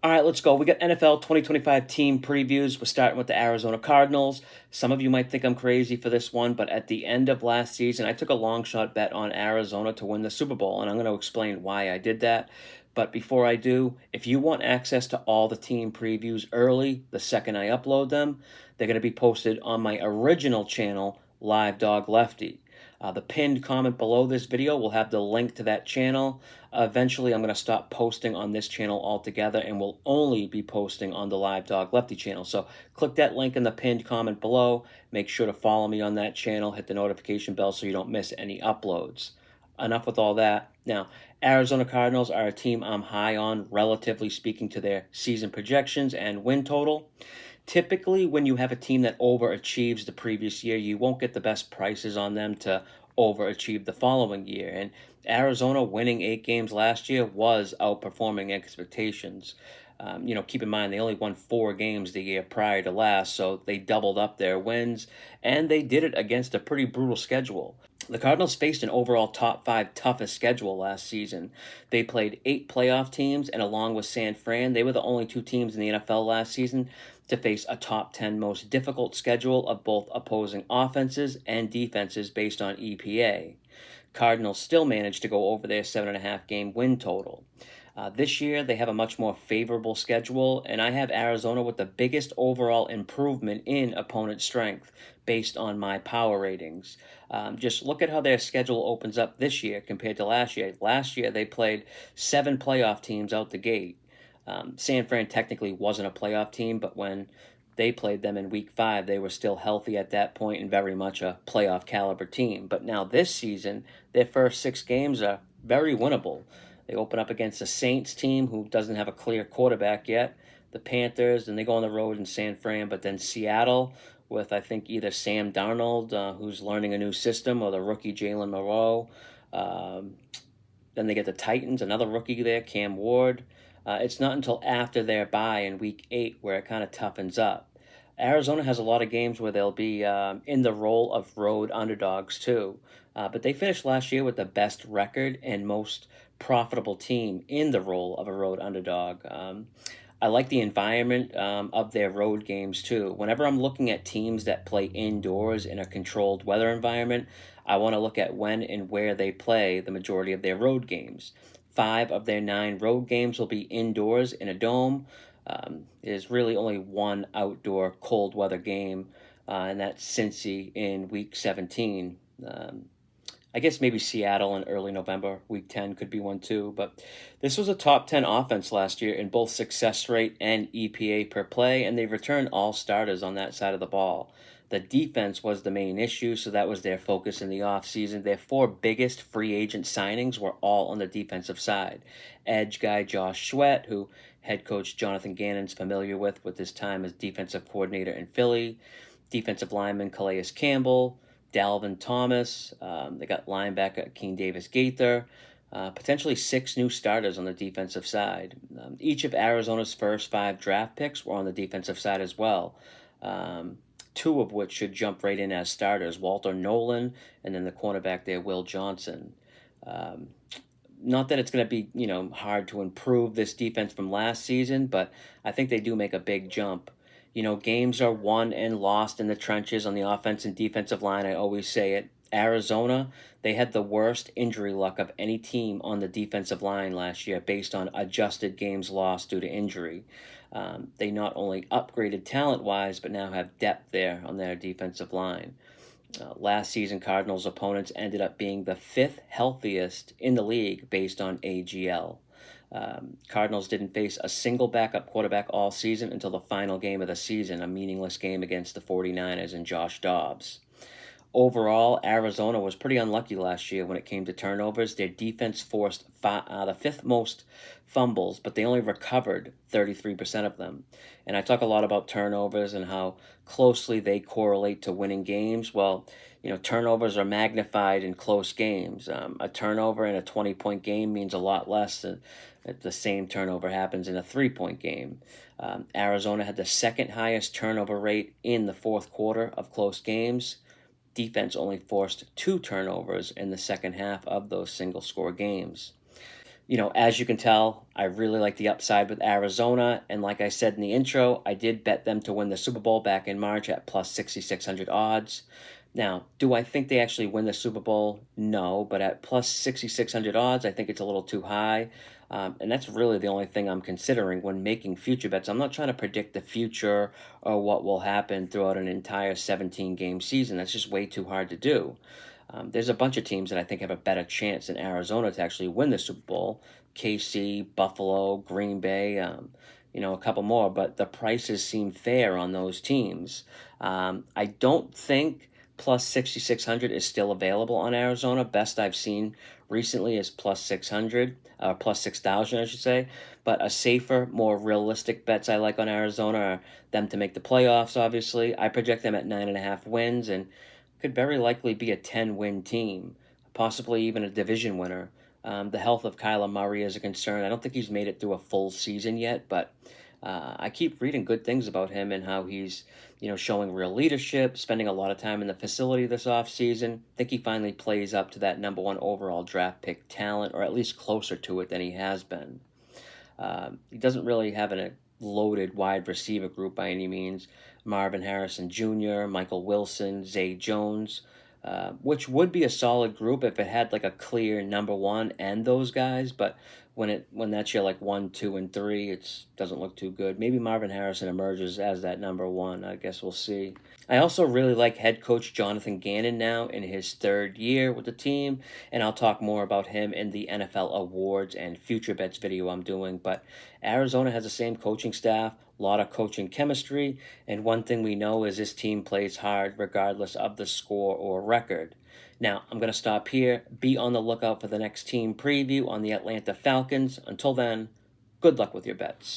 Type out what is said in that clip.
All right, let's go. We got NFL 2025 team previews. We're starting with the Arizona Cardinals. Some of you might think I'm crazy for this one, but at the end of last season, I took a long shot bet on Arizona to win the Super Bowl, and I'm going to explain why I did that. But before I do, if you want access to all the team previews early, the second I upload them, they're going to be posted on my original channel, Live Dog Lefty. The pinned comment below this video will have the link to that channel. Eventually, I'm going to stop posting on this channel altogether and will only be posting on the Live Dog Lefty channel. So click that link in the pinned comment below. Make sure to follow me on that channel. Hit the notification bell so you don't miss any uploads. Enough with all that. Now, Arizona Cardinals are a team I'm high on, relatively speaking, to their season projections and win total. Typically, when you have a team that overachieves the previous year, you won't get the best prices on them to overachieve the following year. And Arizona winning 8 games last year was outperforming expectations. Keep in mind they only won 4 games the year prior to last, so they doubled up their wins, and they did it against a pretty brutal schedule. The Cardinals faced an overall top 5 toughest schedule last season. They played 8 playoff teams, and along with San Fran, they were the only 2 teams in the NFL last season to face a top 10 most difficult schedule of both opposing offenses and defenses based on EPA. Cardinals still managed to go over their 7.5 game win total. This year, they have a much more favorable schedule, and I have Arizona with the biggest overall improvement in opponent strength based on my power ratings. Just look at how their schedule opens up this year compared to last year. Last year, they played 7 playoff teams out the gate. San Fran technically wasn't a playoff team, but when they played them in week 5, they were still healthy at that point and very much a playoff caliber team. But now this season, their first 6 games are very winnable. They open up against the Saints team who doesn't have a clear quarterback yet, the Panthers, and they go on the road in San Fran, but then Seattle with, I think, either Sam Darnold, who's learning a new system, or the rookie Jalen Moreau. Um, then they get the Titans, another rookie there, Cam Ward. It's not until after their bye in week 8 where it kind of toughens up. Arizona has a lot of games where they'll be in the role of road underdogs too. But they finished last year with the best record and most profitable team in the role of a road underdog. I like the environment of their road games too. Whenever I'm looking at teams that play indoors in a controlled weather environment, I want to look at when and where they play the majority of their road games. 5 of their 9 road games will be indoors in a dome. There's really only one outdoor cold weather game, and that's Cincy in week 17. I guess maybe Seattle in early November, week 10 could be one too. But this was a top 10 offense last year in both success rate and EPA per play, and they returned all starters on that side of the ball. The defense was the main issue, so that was their focus in the offseason. Their 4 biggest free agent signings were all on the defensive side. Edge guy Josh Sweat, who head coach Jonathan Gannon's familiar with his time as defensive coordinator in Philly. Defensive lineman Calais Campbell. Dalvin Thomas. They got linebacker King Davis Gaither. Potentially 6 new starters on the defensive side. Each of Arizona's first 5 draft picks were on the defensive side as well. 2 of which should jump right in as starters, Walter Nolan and then the cornerback there, Will Johnson. Um, Not that it's going to be, hard to improve this defense from last season, but I think they do make a big jump. Games are won and lost in the trenches on the offense and defensive line. I always say it. Arizona, they had the worst injury luck of any team on the defensive line last year based on adjusted games lost due to injury. They not only upgraded talent-wise, but now have depth there on their defensive line. Last season, Cardinals opponents ended up being the 5th healthiest in the league based on AGL. Cardinals didn't face a single backup quarterback all season until the final game of the season, a meaningless game against the 49ers and Josh Dobbs. Overall, Arizona was pretty unlucky last year when it came to turnovers. Their defense forced the 5th most fumbles, but they only recovered 33% of them. And I talk a lot about turnovers and how closely they correlate to winning games. Well, turnovers are magnified in close games. A turnover in a 20-point game means a lot less than if the same turnover happens in a 3-point game. Arizona had the 2nd highest turnover rate in the 4th quarter of close games. Defense only forced 2 turnovers in the second half of those single-score games. As you can tell, I really like the upside with Arizona. And like I said in the intro, I did bet them to win the Super Bowl back in March at plus 6,600 odds. Now, do I think they actually win the Super Bowl? No, but at plus 6,600 odds, I think it's a little too high. And that's really the only thing I'm considering when making future bets. I'm not trying to predict the future or what will happen throughout an entire 17-game season. That's just way too hard to do. There's a bunch of teams that I think have a better chance than Arizona to actually win the Super Bowl. KC, Buffalo, Green Bay, a couple more, but the prices seem fair on those teams. I don't think plus 6,600 is still available on Arizona. Best I've seen recently is plus 600, plus 6,000, I should say. But a safer, more realistic bets I like on Arizona are them to make the playoffs, obviously. I project them at 9.5 wins and could very likely be a 10-win team, possibly even a division winner. The health of Kyler Murray is a concern. I don't think he's made it through a full season yet, but I keep reading good things about him and how he's, showing real leadership, spending a lot of time in the facility this offseason. I think he finally plays up to that number one overall draft pick talent, or at least closer to it than he has been. He doesn't really have a loaded wide receiver group by any means. Marvin Harrison Jr., Michael Wilson, Zay Jones, which would be a solid group if it had like a clear number one and those guys. But when that's your like 1, 2, and 3, it doesn't look too good. Maybe Marvin Harrison emerges as that number one. I guess we'll see. I also really like head coach Jonathan Gannon now in his third year with the team, and I'll talk more about him in the NFL awards and future bets video I'm doing. But Arizona has the same coaching staff, a lot of coaching chemistry, and one thing we know is this team plays hard regardless of the score or record. Now, I'm going to stop here. Be on the lookout for the next team preview on the Atlanta Falcons. Until then, good luck with your bets.